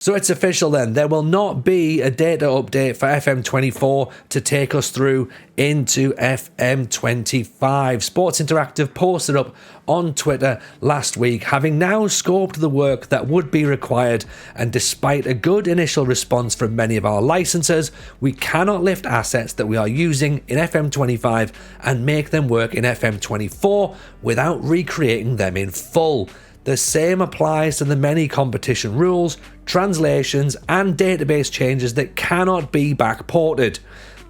So it's official then, there will not be a data update for FM24 to take us through into FM25. Sports Interactive posted up on Twitter last week, having now scoped the work that would be required, and despite a good initial response from many of our licensors, we cannot lift assets that we are using in FM25 and make them work in FM24 without recreating them in full. The same applies to the many competition rules, translations, and database changes that cannot be backported.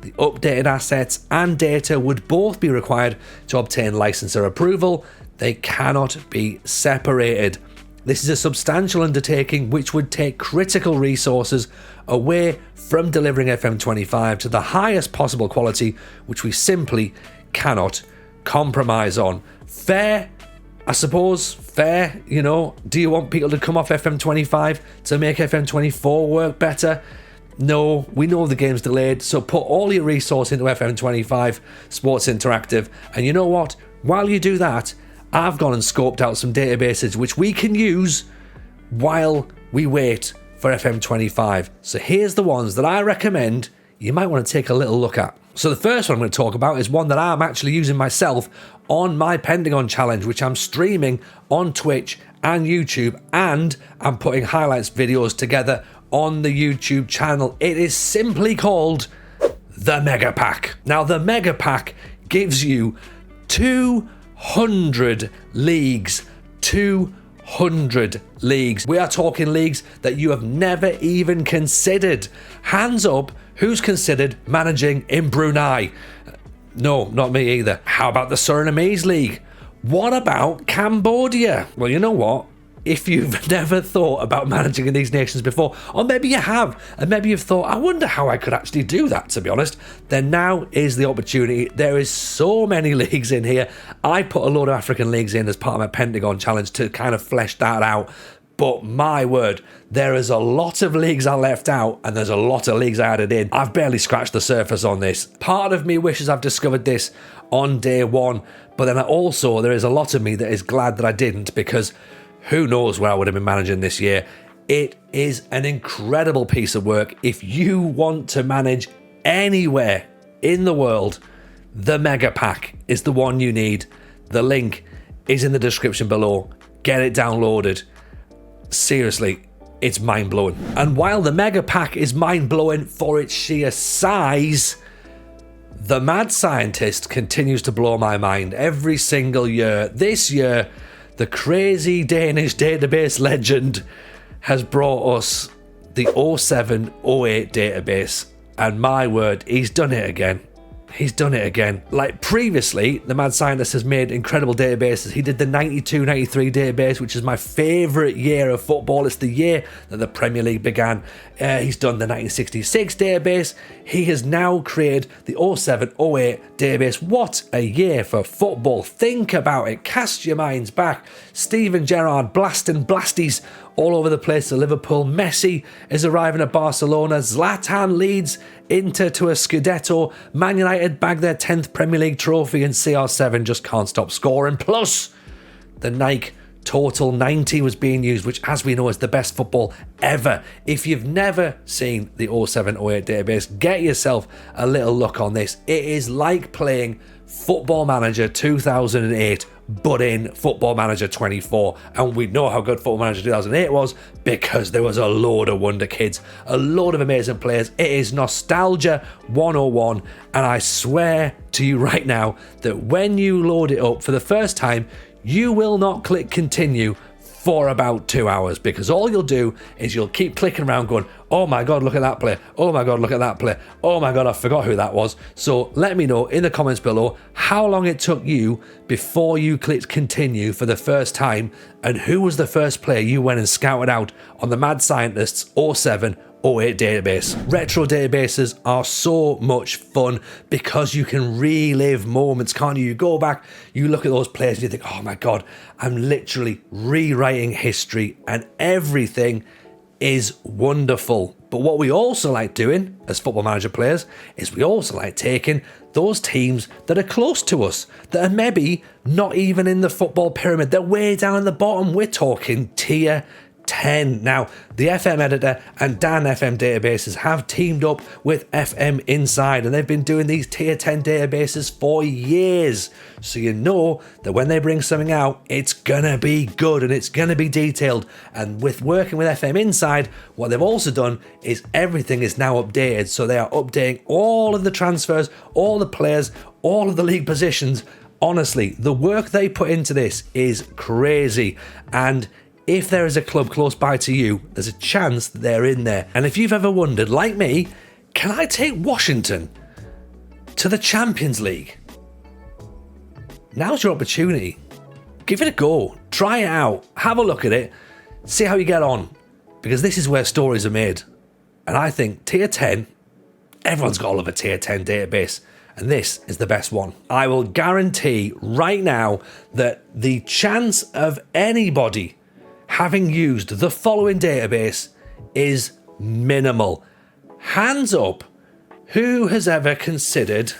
The updated assets and data would both be required to obtain licensor approval. They cannot be separated. This is a substantial undertaking which would take critical resources away from delivering FM25 to the highest possible quality, which we simply cannot compromise on. Fair? I suppose, fair, you know. Do you want people to come off FM25 to make FM24 work better? No, we know the game's delayed, so put all your resource into FM25, Sports Interactive, and you know what? While you do that, I've gone and scoped out some databases which we can use while we wait for FM25. So here's the ones that I recommend you might want to take a little look at. So the first one I'm going to talk about is one that I'm actually using myself on my Pentagon Challenge, which I'm streaming on Twitch and YouTube, and I'm putting highlights videos together on the YouTube channel. It is simply called the MegaPack. Now, the MegaPack gives you 200 leagues. 200 leagues. We are talking leagues that you have never even considered. Hands up, who's considered managing in Brunei? No, not me either. How about the Surinamese League? What about Cambodia? Well, you know what? If you've never thought about managing in these nations before, or maybe you have, and maybe you've thought, I wonder how I could actually do that, to be honest, then now is the opportunity. There is so many leagues in here. I put a load of African leagues in as part of my Pentagon Challenge to kind of flesh that out. But my word, there is a lot of leagues I left out, and there's a lot of leagues I added in. I've barely scratched the surface on this. Part of me wishes I've discovered this on day one, but then also there is a lot of me that is glad that I didn't, because who knows where I would have been managing this year. It is an incredible piece of work. If you want to manage anywhere in the world, the MegaPack is the one you need. The link is in the description below. Get it downloaded. Seriously, it's mind-blowing. And while the MegaPack is mind-blowing for its sheer size, TheMadScientist continues to blow my mind every single year. This year, the crazy Danish database legend has brought us the 0708 database. And my word, he's done it again. He's done it again. Like previously, TheMadScientist has made incredible databases. He did the 92-93 database, which is my favourite year of football. It's the year that the Premier League began. He's done the 1966 database. He has now created the 0708 database. What a year for football. Think about it. Cast your minds back. Steven Gerrard blasting blasties all over the place at Liverpool. Messi is arriving at Barcelona. Zlatan leads Inter to a Scudetto. Man United bag their 10th Premier League trophy, and CR7 just can't stop scoring. Plus, the Nike Total 90 was being used, which, as we know, is the best football ever. If you've never seen the 0708 database, get yourself a little look on this. It is like playing Football Manager 2008, but in Football Manager 24. And we know how good Football Manager 2008 was, because there was a load of wonder kids, a load of amazing players. It is nostalgia 101, and I swear to you right now that when you load it up for the first time, you will not click continue for about 2 hours, because all you'll do is you'll keep clicking around going, oh my god, look at that player, oh my god, look at that player, oh my god, I forgot who that was. So let me know in the comments below how long it took you before you clicked continue for the first time, and who was the first player you went and scouted out on the MadScientist's 0708 database. Retro databases are so much fun because you can relive moments, can't you? You go back, you look at those players and you think, oh my god, I'm literally rewriting history, and everything is wonderful. But what we also like doing as Football Manager players is we also like taking those teams that are close to us, that are maybe not even in the football pyramid, they're way down at the bottom. We're talking tier 10. Now, the FM editor and Dan FM databases have teamed up with FMInside, and they've been doing these tier 10 databases for years. So you know that when they bring something out, it's gonna be good and it's gonna be detailed. And with working with FMInside, what they've also done is everything is now updated. So they are updating all of the transfers, all the players, all of the league positions. Honestly, the work they put into this is crazy. And if there is a club close by to you, there's a chance that they're in there. And if you've ever wondered, like me, can I take Washington to the Champions League? Now's your opportunity. Give it a go. Try it out. Have a look at it. See how you get on. Because this is where stories are made. And I think tier 10, everyone's got to love a tier 10 database. And this is the best one. I will guarantee right now that the chance of anybody having used the following database is minimal. Hands up, who has ever considered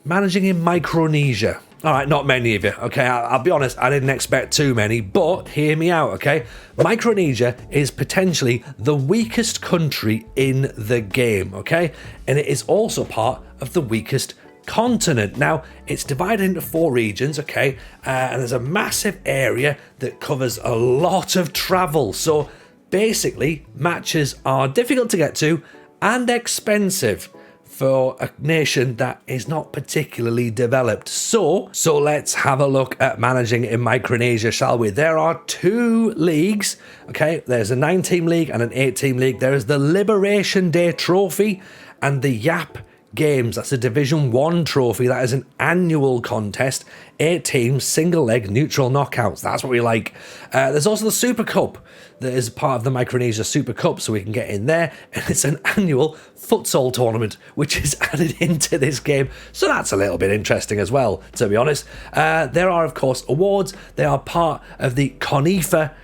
managing in Micronesia? All right, not many of you, okay? I'll be honest, I didn't expect too many, but hear me out, okay? Micronesia is potentially the weakest country in the game, okay? And it is also part of the weakest continent. Now, it's divided into 4 regions, okay? And there's a massive area that covers a lot of travel. So basically, matches are difficult to get to and expensive for a nation that is not particularly developed. So let's have a look at managing in Micronesia, shall we? There are 2 leagues, okay? There's a 9-team league and an 8-team league. There is the Liberation Day Trophy and the Yap Games. That's a Division 1 trophy. That is an annual contest. 8 teams, single leg, neutral knockouts. That's what we like. There's also the Super Cup that is part of the Micronesia Super Cup, so we can get in there. And it's an annual futsal tournament, which is added into this game. So that's a little bit interesting as well, to be honest. There are, of course, awards. They are part of the CONIFA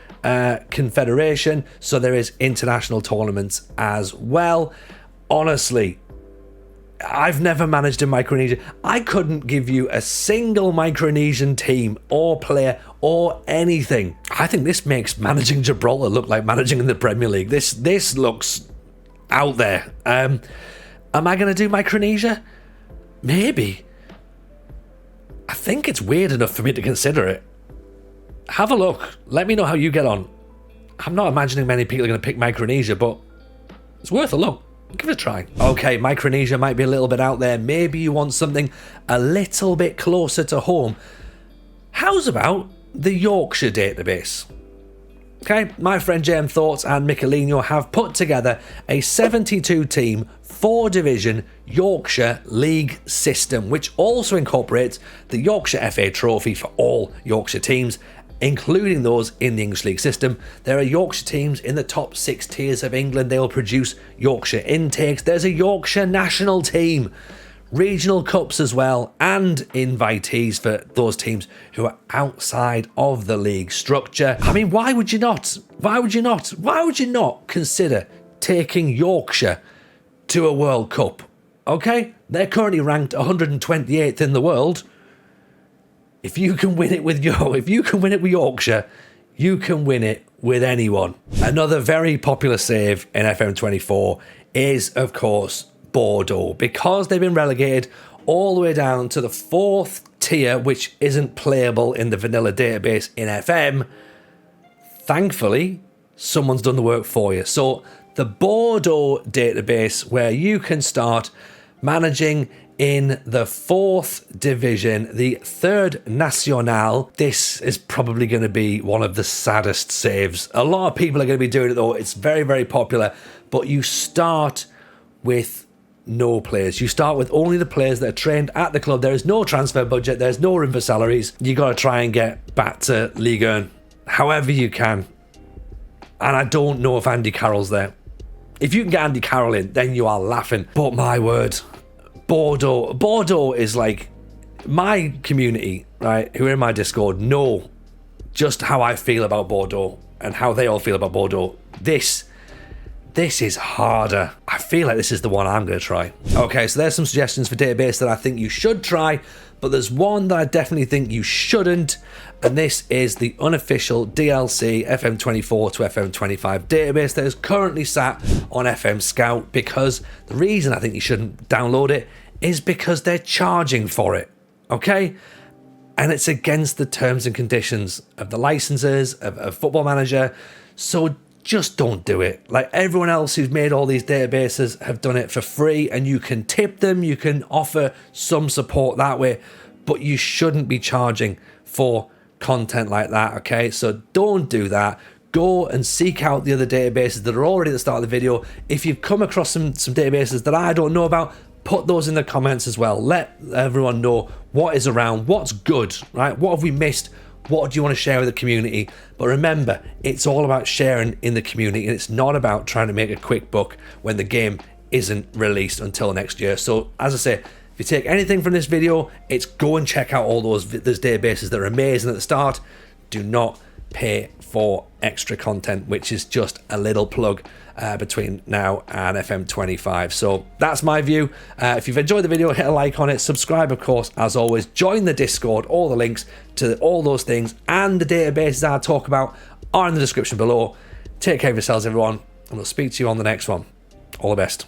Confederation. So there is international tournaments as well. Honestly, I've never managed in Micronesia. I couldn't give you a single Micronesian team or player or anything. I think this makes managing Gibraltar look like managing in the Premier League. This looks out there. Am I going to do Micronesia? Maybe. I think it's weird enough for me to consider it. Have a look. Let me know how you get on. I'm not imagining many people are going to pick Micronesia, but it's worth a look. Give it a try. Okay, Micronesia might be a little bit out there. Maybe you want something a little bit closer to home. How's about the Yorkshire Database? Okay, my friend JM Thoughts and Michelino have put together a 72-team, 4-division Yorkshire League system, which also incorporates the Yorkshire FA Trophy for all Yorkshire teams, including those in the English League system. There are Yorkshire teams in the top 6 tiers of England. They will produce Yorkshire intakes. There's a Yorkshire national team, regional cups as well, and invitees for those teams who are outside of the league structure. I mean, why would you not? Why would you not? Why would you not consider taking Yorkshire to a World Cup? Okay, they're currently ranked 128th in the world. If you can win it with Yorkshire, you can win it with anyone. Another very popular save in FM24 is, of course, Bordeaux, because they've been relegated all the way down to the 4th tier, which isn't playable in the vanilla database in FM. Thankfully, someone's done the work for you. So the Bordeaux database, where you can start managing in the 4th division, the 3rd National. This is probably going to be one of the saddest saves. A lot of people are going to be doing it though. It's very, very popular. But you start with no players. You start with only the players that are trained at the club. There is no transfer budget. There's no room for salaries. You got to try and get back to Ligue 1 however you can. And I don't know if Andy Carroll's there. If you can get Andy Carroll in, then you are laughing. But my word, Bordeaux is like, my community, right, who are in my Discord know just how I feel about Bordeaux and how they all feel about Bordeaux. This This is harder. I feel like this is the one I'm going to try. Okay, so there's some suggestions for database that I think you should try, but there's one that I definitely think you shouldn't, and this is the unofficial DLC FM24 to FM25 database that is currently sat on FMScout, because the reason I think you shouldn't download it is because they're charging for it, okay? And it's against the terms and conditions of the licenses, of Football Manager, so just don't do it. Like everyone else who's made all these databases have done it for free, and you can tip them, you can offer some support that way, but you shouldn't be charging for content like that, okay? So don't do that. Go and seek out the other databases that are already at the start of the video. If you've come across some databases that I don't know about, put those in the comments as well. Let everyone know what is around, what's good, right? What have we missed? What do you want to share with the community? But remember, it's all about sharing in the community, and it's not about trying to make a quick buck when the game isn't released until next year. So as I say, if you take anything from this video, it's go and check out all those databases that are amazing at the start. Do not pay for extra content, which is just a little plug between now and FM25. So that's my view. If you've enjoyed the video, hit a like on it, subscribe of course, as always, join the Discord. All the links to all those things and the databases I talk about are in the description below. Take care of yourselves everyone, and we'll speak to you on the next one. All the best.